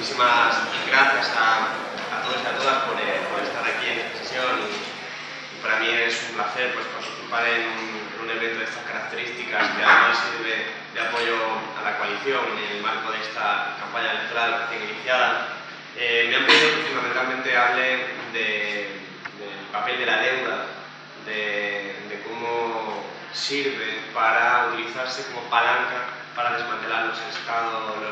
muchísimas gracias a todos y a todas por estar aquí en esta sesión y para mí es un placer pues, participar en un evento de estas características que además sirve de apoyo a la coalición en el marco de esta campaña electoral recién iniciada. Me han pedido que fundamentalmente hable del papel de la deuda, de cómo sirve para utilizarse como palanca para desmantelar los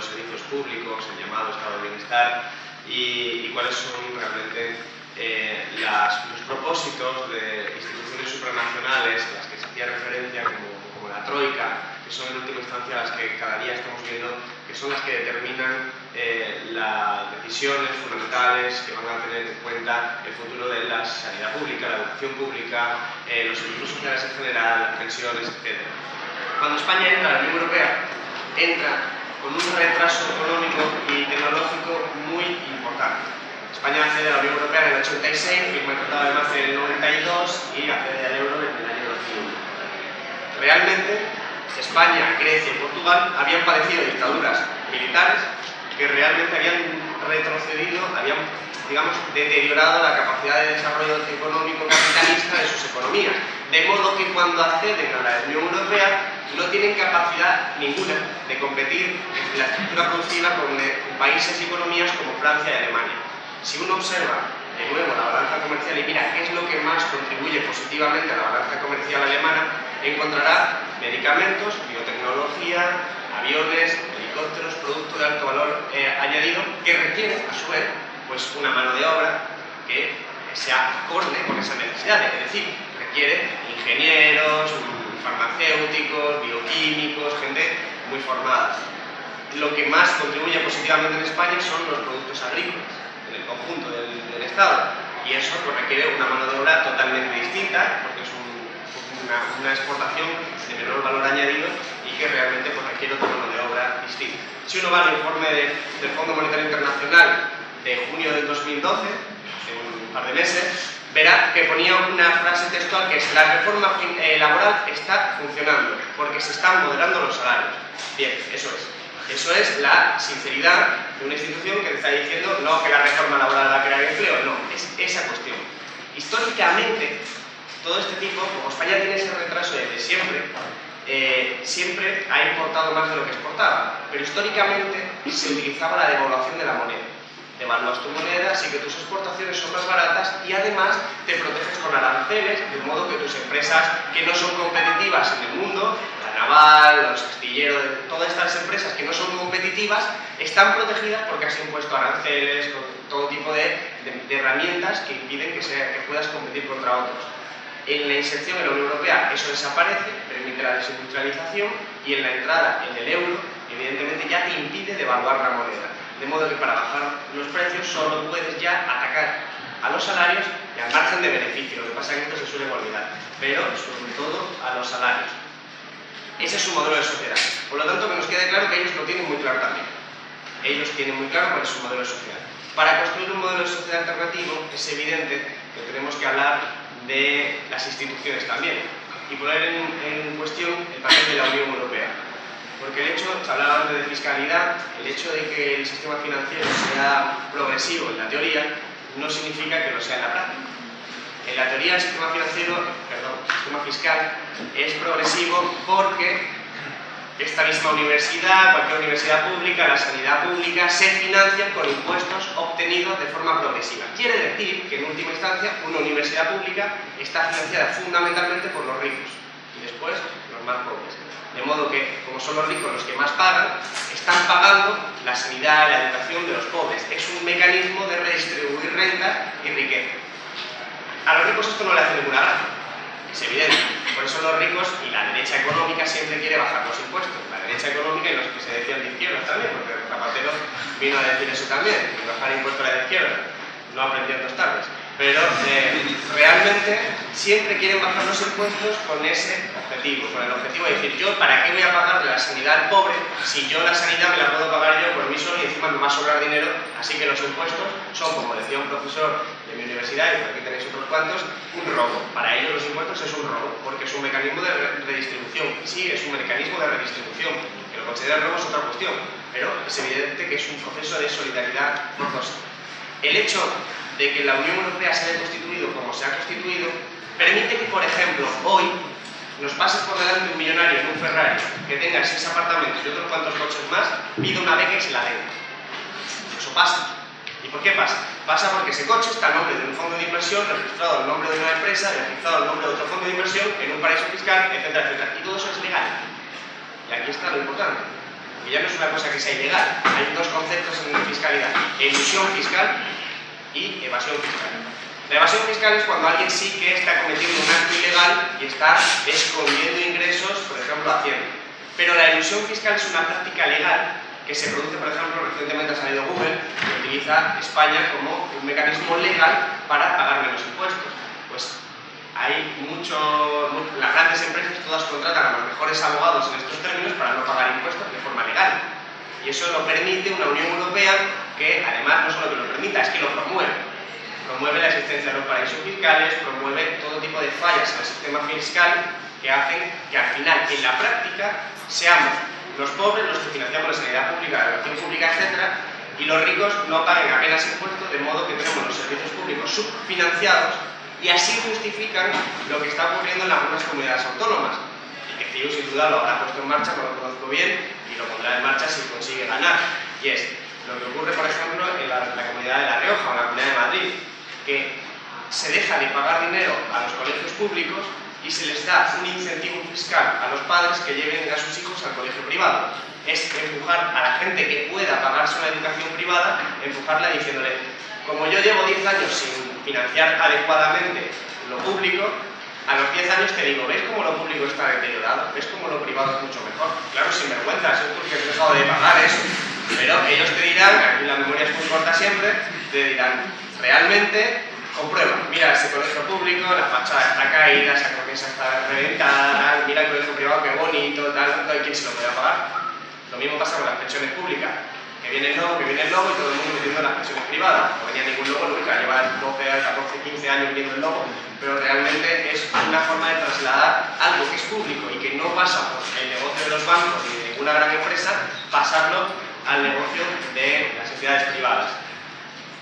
servicios públicos, el llamado estado de bienestar y cuáles son realmente los propósitos de instituciones supranacionales a las que se hacía referencia como la Troika, que son en última instancia las que cada día estamos viendo que son las que determinan las decisiones fundamentales que van a tener en cuenta el futuro de la sanidad pública, la educación pública, los servicios sociales en general, las pensiones, etc. Cuando España entra a la Unión Europea, entra con un retraso económico y tecnológico muy importante. España accede a la Unión Europea en el 86, firma el Tratado de Maastricht en el 92 y accede al euro en el año 2001. Realmente, España, Grecia y Portugal habían padecido dictaduras militares que realmente habían retrocedido, habían, digamos, deteriorado la capacidad de desarrollo económico capitalista de sus economías. De modo que cuando acceden a la Unión Europea no tienen capacidad ninguna de competir en la estructura productiva con países y economías como Francia y Alemania. Si uno observa de nuevo la balanza comercial y mira qué es lo que más contribuye positivamente a la balanza comercial alemana, encontrará medicamentos, biotecnología, aviones, helicópteros, productos de alto valor añadido que requieren a su vez pues, una mano de obra que sea acorde con esa necesidad, es decir, requiere ingenieros, farmacéuticos, bioquímicos, gente muy formada. Lo que más contribuye positivamente en España son los productos agrícolas, en el conjunto del Estado, y eso pues, requiere una mano de obra totalmente distinta, porque es una exportación de menor valor añadido y que realmente pues, requiere otra mano de obra distinta. Si uno va al informe del Fondo Monetario Internacional de junio del 2012, hace un par de meses, verá que ponía una frase textual que es: la reforma laboral está funcionando porque se están moderando los salarios. Bien, eso es. Eso es la sinceridad de una institución que te está diciendo no que la reforma laboral va a crear empleo, no, es esa cuestión. Históricamente, todo este tipo, como España tiene ese retraso desde siempre, siempre ha importado más de lo que exportaba, pero históricamente se utilizaba la devaluación de la moneda. Devalúas tu moneda, así que tus exportaciones son más baratas y además te proteges con aranceles, de modo que tus empresas que no son competitivas en el mundo, la naval, los astilleros, todas estas empresas que no son competitivas, están protegidas porque has impuesto aranceles, con todo tipo de herramientas que impiden que puedas competir contra otros. En la inserción en la Unión Europea eso desaparece, permite la desindustrialización y en la entrada en el euro, evidentemente ya te impide devaluar la moneda. De modo que para bajar los precios solo puedes ya atacar a los salarios y al margen de beneficio. Lo que pasa es que esto se suele olvidar, pero sobre todo a los salarios. Ese es su modelo de sociedad. Por lo tanto, que nos quede claro que ellos lo tienen muy claro también. Ellos tienen muy claro cuál es su modelo de sociedad. Para construir un modelo de sociedad alternativo es evidente que tenemos que hablar de las instituciones también y poner en cuestión el papel de la Unión Europea. Porque el hecho, se hablaba antes de fiscalidad, el hecho de que el sistema financiero sea progresivo en la teoría no significa que lo sea en la práctica. En la teoría el sistema fiscal es progresivo porque esta misma universidad, cualquier universidad pública, la sanidad pública, se financian con impuestos obtenidos de forma progresiva. Quiere decir que en última instancia una universidad pública está financiada fundamentalmente por los ricos y después los más pobres. De modo que, como son los ricos los que más pagan, están pagando la sanidad, la educación de los pobres. Es un mecanismo de redistribuir renta y riqueza. A los ricos esto no le hace ninguna gracia, es evidente. Por eso los ricos y la derecha económica siempre quiere bajar los impuestos. La derecha económica y los que se decían de izquierda también, porque Zapatero vino a decir eso también, que bajar impuestos a la izquierda. No aprendió en 2 tardes. Pero realmente siempre quieren bajar los impuestos con ese objetivo, con el objetivo de decir, yo para qué voy a pagar la sanidad al pobre si yo la sanidad me la puedo pagar yo por mí solo y encima me va a sobrar dinero, así que los impuestos son, como decía un profesor de mi universidad, y por aquí tenéis otros cuantos, un robo. Para ellos los impuestos es un robo, porque es un mecanismo de redistribución. Sí, es un mecanismo de redistribución, que lo considera robo es otra cuestión. pero es evidente que es un proceso de solidaridad forzosa. El hecho de que la Unión Europea se haya constituido como se ha constituido permite que, por ejemplo, hoy nos pase por delante un millonario en un Ferrari que tenga 6 apartamentos y otros cuantos coches más, pida una beca y se la den. Eso pasa. ¿Y por qué pasa? Pasa porque ese coche está a nombre de un fondo de inversión, registrado en nombre de una empresa, registrado en nombre de otro fondo de inversión, en un paraíso fiscal, etcétera, etcétera. Y todo eso es legal. Y aquí está lo importante. Que ya no es una cosa que sea ilegal. Hay dos conceptos en fiscalidad: elusión fiscal y evasión fiscal. La evasión fiscal es cuando alguien sí que está cometiendo un acto ilegal y está escondiendo ingresos, por ejemplo, a Hacienda. Pero la elusión fiscal es una práctica legal que se produce, por ejemplo, recientemente ha salido Google, que utiliza España como un mecanismo legal para pagar menos impuestos. Pues hay las grandes empresas todas contratan a los mejores abogados en estos términos para no pagar impuestos de forma legal. Y eso lo permite una Unión Europea que, además, no solo que lo permita, es que lo promueve. Promueve la existencia de los paraísos fiscales, promueve todo tipo de fallas en el sistema fiscal que hacen que al final, en la práctica, seamos los pobres los que financiamos la sanidad pública, la educación pública, etc., y los ricos no paguen apenas impuestos, de modo que tenemos los servicios públicos subfinanciados y así justifican lo que está ocurriendo en algunas comunidades autónomas. Y que CIU sin duda lo habrá puesto en marcha, no lo conozco bien, y lo pondrá en marcha si consigue ganar. Y es lo que ocurre, por ejemplo, en la comunidad de La Rioja o en la comunidad de Madrid, que se deja de pagar dinero a los colegios públicos y se les da un incentivo fiscal a los padres que lleven a sus hijos al colegio privado. Es empujar a la gente que pueda pagarse una educación privada, empujarla diciéndole: como yo llevo 10 años sin financiar adecuadamente lo público, a los 10 años te digo, ¿ves cómo lo público está deteriorado? ¿Ves cómo lo privado es mucho mejor? Claro, sin vergüenza, eso es porque has dejado de pagar eso. Pero ellos te dirán, aquí la memoria es muy corta siempre, te dirán, realmente, comprueba, mira ese colegio público, la fachada está caída, esa cornisa está reventada, mira el colegio privado, qué bonito, tal, no hay quien se lo pueda pagar. Lo mismo pasa con las pensiones públicas, que viene el lobo, y todo el mundo metiendo las pensiones privadas. No venía ningún lobo nunca, lleva 12, 14, 15 años viendo el lobo, pero realmente es una forma de trasladar algo que es público y que no pasa por el negocio de los bancos ni de ninguna gran empresa, pasarlo al negocio de las entidades privadas.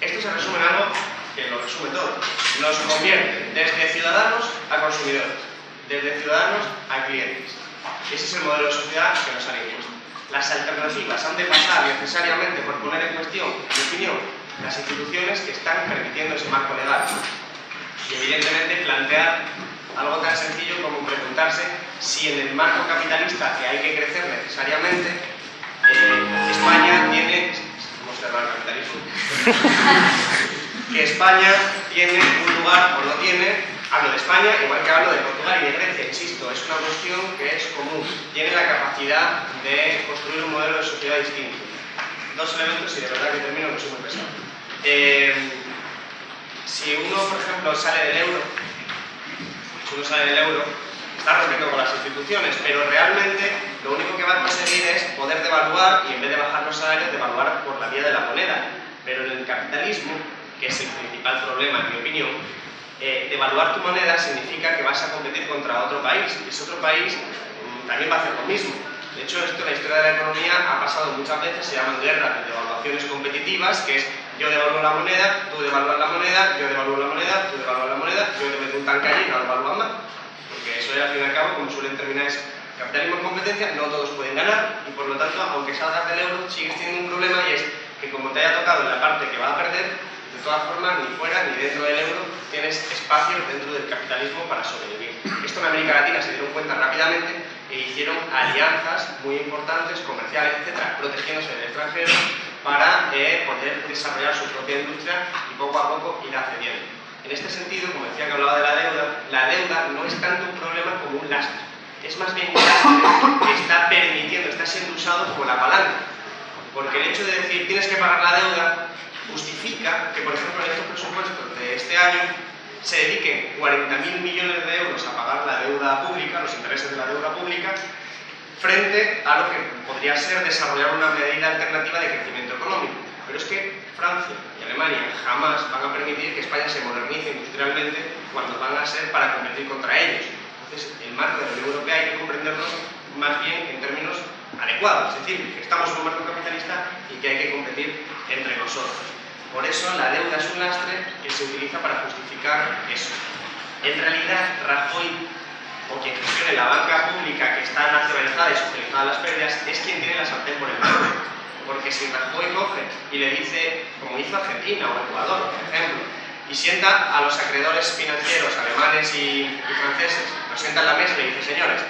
Esto se resume en algo que lo resume todo. Nos convierte desde ciudadanos a consumidores, desde ciudadanos a clientes. Ese es el modelo de sociedad que nos han impuesto. Las alternativas han de pasar necesariamente por poner en cuestión, en mi opinión, las instituciones que están permitiendo ese marco legal. Y evidentemente plantear algo tan sencillo como preguntarse si en el marco capitalista que hay que crecer necesariamente, España tiene... Hemos cerrado el capitalismo. Que España tiene un lugar o no tiene... Hablo de España, igual que hablo de Portugal y de Grecia, insisto, es una cuestión que es común. Tiene la capacidad de construir un modelo de sociedad distinto. Dos elementos y de verdad que termino, que soy muy pesado. Si uno, por ejemplo, sale del euro, está rompiendo con las instituciones, pero realmente lo único que va a conseguir es poder devaluar y en vez de bajar los salarios, devaluar por la vía de la moneda. Pero en el capitalismo, que es el principal problema, en mi opinión, devaluar tu moneda significa que vas a competir contra otro país. Ese otro país también va a hacer lo mismo. De hecho, esto en la historia de la economía ha pasado muchas veces, se llaman guerras de devaluaciones competitivas, que es yo devalúo la moneda, tú devalúas la moneda, yo devalúo la moneda, tú devalúas la moneda, yo te meto un tanque allí y no devalúan más. Porque eso es, al fin y al cabo, como suelen terminar, es capitalismo en competencia, no todos pueden ganar y por lo tanto, aunque salgas del euro, sigues teniendo un problema y es que como te haya tocado en la parte que va a perder, de todas formas, ni fuera ni dentro del euro tienes espacios dentro del capitalismo para sobrevivir. Esto en América Latina se dieron cuenta rápidamente e hicieron alianzas muy importantes, comerciales, etcétera, protegiéndose del extranjero para poder desarrollar su propia industria y poco a poco ir accediendo. En este sentido, como decía que hablaba de la deuda no es tanto un problema como un lastre. Es más bien un lastre que está permitiendo, está siendo usado como la palanca. Porque el hecho de decir tienes que pagar la deuda justifica que, por ejemplo, en estos presupuestos de este año se dediquen 40.000 millones de euros a pagar la deuda pública, los intereses de la deuda pública, frente a lo que podría ser desarrollar una medida alternativa de crecimiento económico. Pero es que Francia y Alemania jamás van a permitir que España se modernice industrialmente cuando van a ser para competir contra ellos. Entonces, el marco de la Unión Europea hay que comprenderlo más bien en términos adecuado, es decir, que estamos en un mercado capitalista y que hay que competir entre nosotros. Por eso la deuda es un lastre que se utiliza para justificar eso. En realidad, Rajoy, o quien gestione la banca pública que está nacionalizada y socializada las pérdidas, es quien tiene la sartén por el mango. Porque si Rajoy coge y le dice, como hizo Argentina o Ecuador, por ejemplo, y sienta a los acreedores financieros alemanes y franceses, los sienta en la mesa y le dice, señores,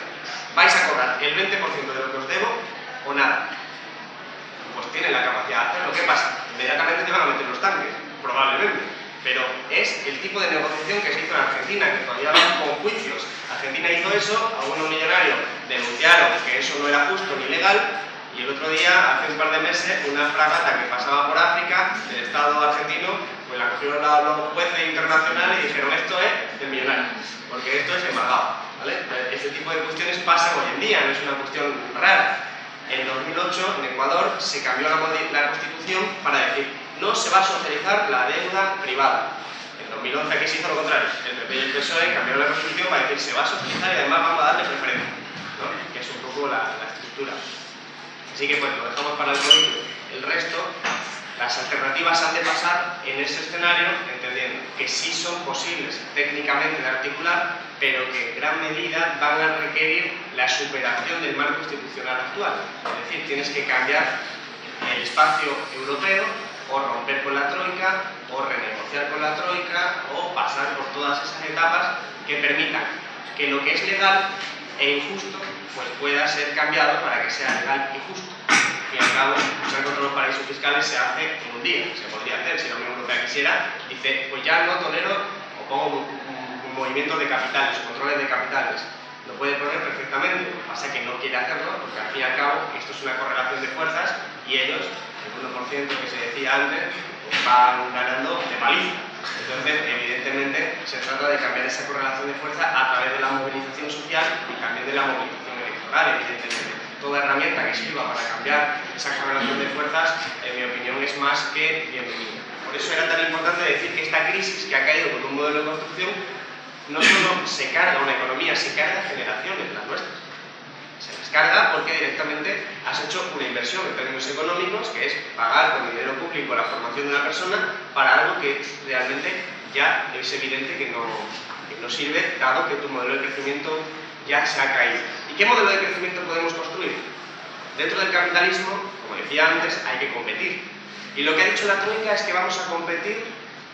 vais a cobrar el 20% de lo que os debo o nada. Pues tienen la capacidad de hacerlo. ¿Qué pasa? Inmediatamente te van a meter los tanques, probablemente. Pero es el tipo de negociación que se hizo en Argentina, que todavía van con juicios. Argentina hizo eso, a unos millonarios denunciaron que eso no era justo ni legal, y el otro día, hace un par de meses, una fragata que pasaba por África, del Estado argentino, pues la cogieron los jueces internacionales y dijeron, esto es del millonario, porque esto es embargado, ¿vale? Este tipo de cuestiones pasan hoy en día, no es una cuestión rara. En 2008, en Ecuador, se cambió la constitución para decir, no se va a socializar la deuda privada. En 2011 aquí se hizo lo contrario, el PP y el PSOE cambiaron la constitución para decir, se va a socializar y además vamos a darle preferencia, ¿no? Que es un poco la estructura. Así que bueno, lo dejamos para el momento. El resto, las alternativas han de pasar en ese escenario, entendiendo que sí son posibles técnicamente de articular, pero que en gran medida van a requerir la superación del marco institucional actual. Es decir, tienes que cambiar el espacio europeo, o romper con la troika, o renegociar con la troika, o pasar por todas esas etapas que permitan que lo que es legal e injusto pues pueda ser cambiado para que sea legal y justo. Al fin y al cabo, luchar contra los paraísos fiscales se hace en un día, se podría hacer si la Unión Europea quisiera, dice, pues ya no tolero o pongo un movimiento de capitales, controles de capitales. Lo puede poner perfectamente, lo que pasa es que no quiere hacerlo porque al fin y al cabo esto es una correlación de fuerzas y ellos, el 1% que se decía antes, pues van ganando de paliza. Entonces, evidentemente, se trata de cambiar esa correlación de fuerza a través de la movilización social y también de la movilización electoral, evidentemente. Toda herramienta que sirva para cambiar esa correlación de fuerzas, en mi opinión, es más que bienvenida. Por eso era tan importante decir que esta crisis que ha caído con un modelo de construcción no solo se carga una economía, se carga generaciones, las nuestras. Se descarga porque directamente has hecho una inversión en términos económicos, que es pagar con dinero público la formación de una persona para algo que realmente ya es evidente que no sirve, dado que tu modelo de crecimiento ya se ha caído. ¿Y qué modelo de crecimiento podemos construir? Dentro del capitalismo, como decía antes, hay que competir. Y lo que ha dicho la troika es que vamos a competir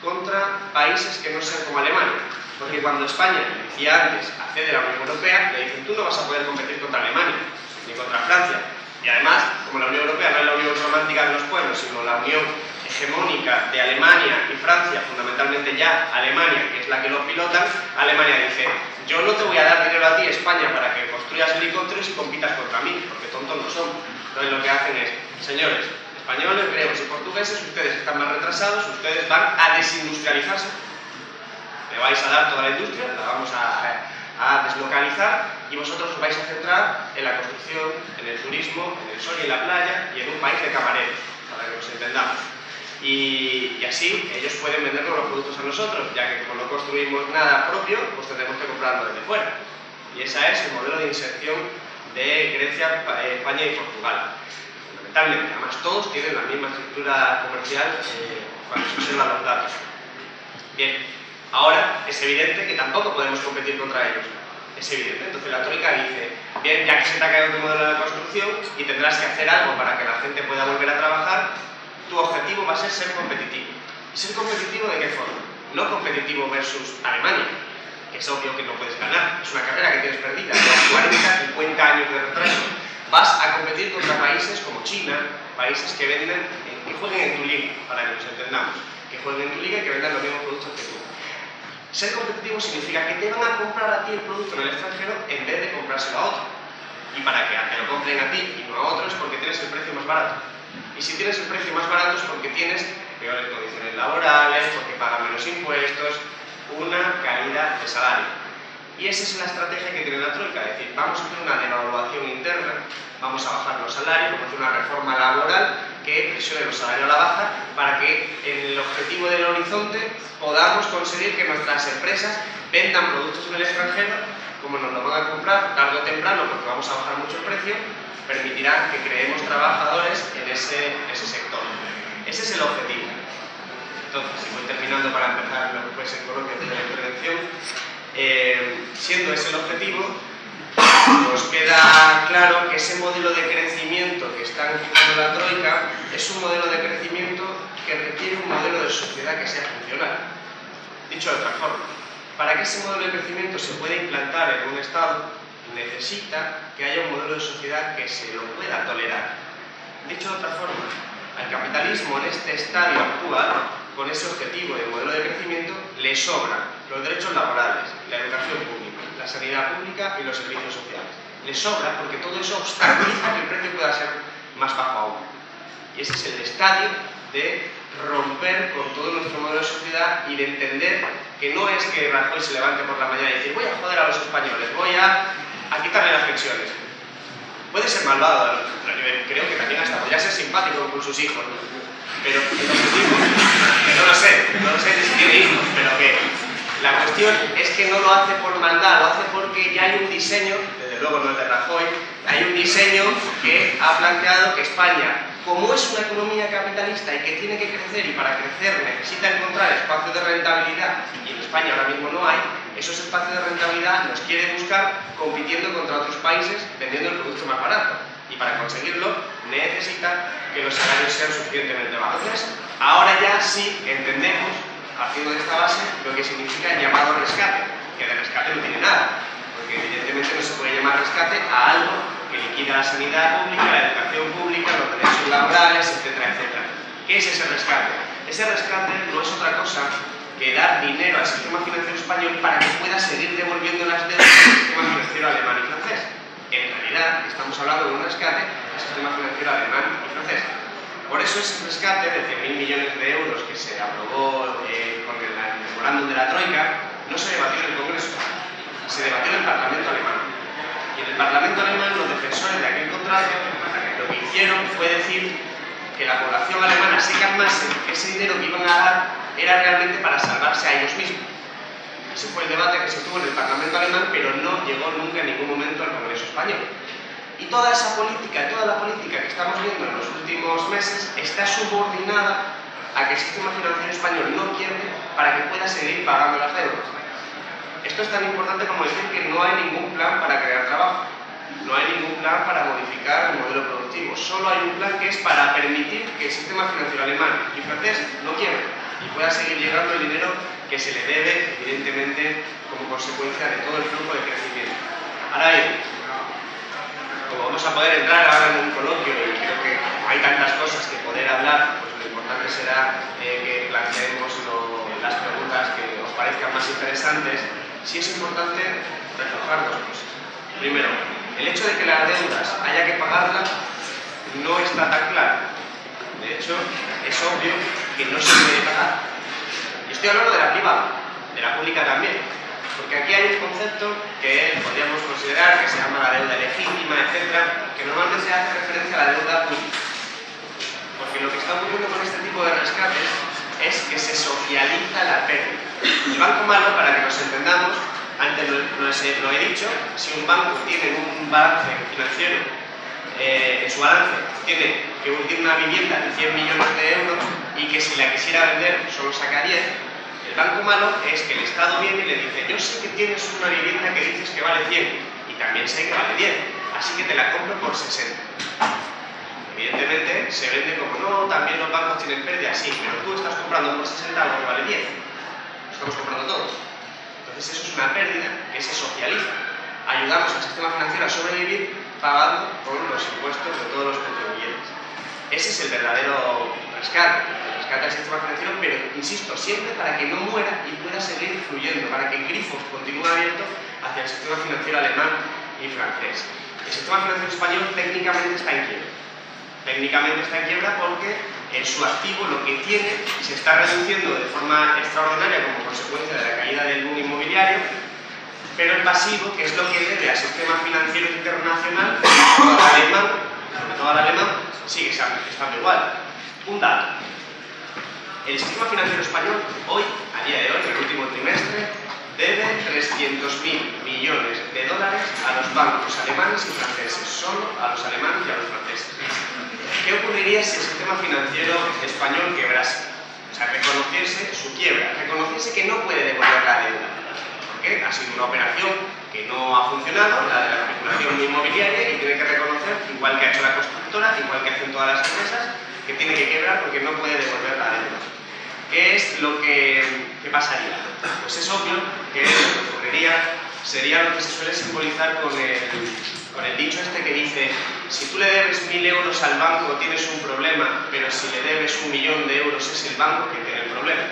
contra países que no sean como Alemania. Porque cuando España, decía antes, accede a la Unión Europea, le dicen, tú no vas a poder competir contra Alemania, ni contra Francia. Y además, como la Unión Europea no es la unión romántica de los pueblos, sino la unión hegemónica de Alemania y Francia, fundamentalmente ya Alemania, que es la que los pilotan, Alemania dice, yo no te voy a dar dinero a ti, España, para que construyas helicópteros y compitas contra mí, porque tontos no somos. Entonces lo que hacen es, señores, españoles, griegos y portugueses, ustedes están más retrasados, ustedes van a desindustrializarse. Le vais a dar toda la industria, la vamos a deslocalizar y vosotros os vais a centrar en la construcción, en el turismo, en el sol y en la playa y en un país de camareros, para que nos entendamos. Y así ellos pueden vender los productos a nosotros, ya que como no construimos nada propio, pues tendremos que comprarlo desde fuera. Y ese es el modelo de inserción de Grecia, España y Portugal. Fundamentalmente, además todos tienen la misma estructura comercial cuando se observan los datos. Bien. Ahora, es evidente que tampoco podemos competir contra ellos. Es evidente. Entonces la troika dice, bien, ya que se te ha caído tu modelo de construcción y tendrás que hacer algo para que la gente pueda volver a trabajar, tu objetivo va a ser competitivo. ¿Y ser competitivo de qué forma? No competitivo versus Alemania, que es obvio que no puedes ganar. Es una carrera que tienes perdida. 40, 50 años de retraso. Vas a competir contra países como China, países que venden, que jueguen en tu liga, para que nos entendamos. Que jueguen en tu liga y que vendan los mismos productos que tú. Ser competitivo significa que te van a comprar a ti el producto en el extranjero en vez de comprárselo a otro. Y para que te lo compren a ti y no a otro es porque tienes el precio más barato. Y si tienes el precio más barato es porque tienes peores condiciones laborales, porque pagan menos impuestos, una caída de salario. Y esa es la estrategia que tiene la troika, es decir, vamos a hacer una devaluación interna, vamos a bajar los salarios, vamos a hacer una reforma laboral que presione los salarios a la baja para que en el objetivo del horizonte podamos conseguir que nuestras empresas vendan productos en el extranjero como nos lo van a comprar tarde o temprano, porque vamos a bajar mucho el precio, permitirá que creemos trabajadores en ese sector. Ese es el objetivo. Entonces, y voy terminando para empezar lo que puede ser coloquio de la intervención, siendo ese el objetivo, nos queda claro que ese modelo de crecimiento que está empujando la Troika es un modelo de crecimiento que requiere un modelo de sociedad que sea funcional. Dicho de otra forma, para que ese modelo de crecimiento se pueda implantar en un Estado, necesita que haya un modelo de sociedad que se lo pueda tolerar. Dicho de otra forma, al capitalismo en este estadio actual, con ese objetivo de modelo de crecimiento, le sobran los derechos laborales, la educación pública, la sanidad pública y los servicios sociales. Le sobra porque todo eso obstaculiza que el precio pueda ser más bajo aún. Y ese es el estadio de romper con todo nuestro modelo de sociedad y de entender que no es que Rajoy se levante por la mañana y decir voy a joder a los españoles, voy a quitarle las pensiones. Puede ser malvado, creo que también hasta podría ser simpático con sus hijos, ¿no? Pero el objetivo, que no lo sé ni si tiene hijos, pero que la cuestión es que no lo hace por maldad, lo hace porque ya hay un diseño, desde luego no es de Rajoy, hay un diseño que ha planteado que España, como es una economía capitalista y que tiene que crecer y para crecer necesita encontrar espacios de rentabilidad, y en España ahora mismo no hay, esos espacios de rentabilidad los quiere buscar compitiendo contra otros países vendiendo el producto más barato. Y para conseguirlo necesita que los salarios sean suficientemente bajos. Ahora ya sí entendemos, partiendo de esta base, lo que significa el llamado rescate, que de rescate no tiene nada, porque evidentemente no se puede llamar rescate a algo que liquida la sanidad pública, la educación pública, los derechos laborales, etcétera, etcétera. ¿Qué es ese rescate? Ese rescate no es otra cosa que dar dinero al sistema financiero español para que pueda seguir devolviendo las deudas al sistema financiero alemán y francés. En realidad, estamos hablando de un rescate al sistema financiero alemán y francés. Por eso ese rescate de 100.000 millones de euros que se aprobó con el memorándum de la Troika no se debatió en el Congreso, se debatió en el Parlamento alemán. Y en el Parlamento alemán los defensores de aquel contrato lo que hicieron fue decir que la población alemana se calmase, que ese dinero que iban a dar era realmente para salvarse a ellos mismos. Ese fue el debate que se tuvo en el Parlamento alemán, pero no llegó nunca en ningún momento al Congreso español. Y toda esa política, toda la política que estamos viendo en los últimos meses está subordinada a que el sistema financiero español no quiebre para que pueda seguir pagando las deudas. Esto es tan importante como decir que no hay ningún plan para crear trabajo, no hay ningún plan para modificar el modelo productivo, solo hay un plan que es para permitir que el sistema financiero alemán y francés no quiebre y pueda seguir llegando el dinero que se le debe, evidentemente, como consecuencia de todo el flujo de crecimiento. Ahora bien, como vamos a poder entrar ahora en un coloquio y creo que hay tantas cosas que poder hablar, pues lo importante será que planteemos las preguntas que os parezcan más interesantes. Sí es importante reforzar dos cosas. Primero, el hecho de que las deudas haya que pagarlas no está tan claro. De hecho, es obvio que no se puede pagar. Y estoy hablando de la privada, de la pública también. Porque aquí hay un concepto que podríamos considerar que se llama la deuda legítima, etcétera, que normalmente se hace referencia a la deuda pública. Porque lo que está ocurriendo con este tipo de rescates es que se socializa la pérdida. El banco malo, para que nos entendamos, antes lo he dicho, si un banco tiene un balance financiero, en su balance tiene una vivienda de 100 millones de euros y que si la quisiera vender solo saca 10, el banco malo es que el Estado viene y le dice yo sé que tienes una vivienda que dices que vale 100 y también sé que vale 10, así que te la compro por 60. Evidentemente se vende como no, también los bancos tienen pérdida, sí, pero tú estás comprando por 60 algo que vale 10. Lo estamos comprando todos. Entonces eso es una pérdida que se socializa. Ayudamos al sistema financiero a sobrevivir pagando con los impuestos de todos los contribuyentes. Ese es el verdadero rescate al sistema financiero, pero insisto, siempre para que no muera y pueda seguir fluyendo, para que el grifo continúe abierto hacia el sistema financiero alemán y francés. El sistema financiero español técnicamente está en quiebra. Técnicamente está en quiebra porque en su activo lo que tiene se está reduciendo de forma extraordinaria como consecuencia de la caída del boom inmobiliario, pero el pasivo, que es lo que debe al sistema financiero internacional, sobre todo al alemán, sigue estando igual. Un dato. El sistema financiero español, hoy, a día de hoy, en el último trimestre, debe 300.000 millones de dólares a los bancos alemanes y franceses, solo a los alemanes y a los franceses. ¿Qué ocurriría si el sistema financiero español quebrase? O sea, reconociese su quiebra, reconociese que no puede devolver la deuda. ¿Por qué? Ha sido una operación que no ha funcionado, la de la especulación inmobiliaria, y tiene que reconocer, igual que ha hecho la constructora, igual que hacen todas las empresas, que tiene que quebrar porque no puede devolver la deuda. ¿Qué es lo que pasaría? Pues es obvio que lo que ocurriría sería lo que se suele simbolizar con el dicho este que dice: si tú le debes 1.000 euros al banco tienes un problema, pero si le debes 1.000.000 de euros es el banco que tiene el problema.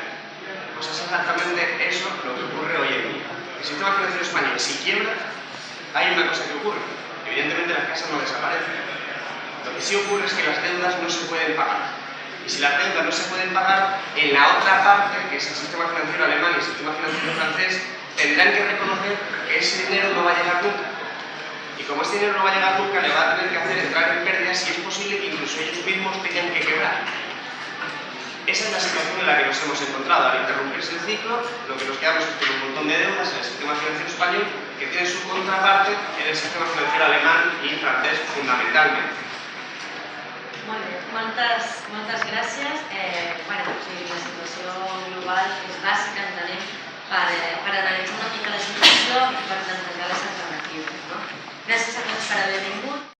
Pues es exactamente eso lo que ocurre hoy en día. El sistema financiero español, si quiebra, hay una cosa que ocurre. Evidentemente las casas no desaparecen. Lo que sí ocurre es que las deudas no se pueden pagar. Y si las deudas no se pueden pagar, en la otra parte, que es el sistema financiero alemán y el sistema financiero francés, tendrán que reconocer que ese dinero no va a llegar nunca. Y como ese dinero no va a llegar nunca, le va a tener que hacer entrar en pérdidas y es posible que incluso ellos mismos tengan que quebrar. Esa es la situación en la que nos hemos encontrado. Al interrumpirse el ciclo, lo que nos quedamos es con un montón de deudas en el sistema financiero español que tiene su contraparte en el sistema financiero alemán y francés fundamentalmente. Molt bé, moltes gràcies. Bueno, o sigui, la situació global és bàsica, entenem, per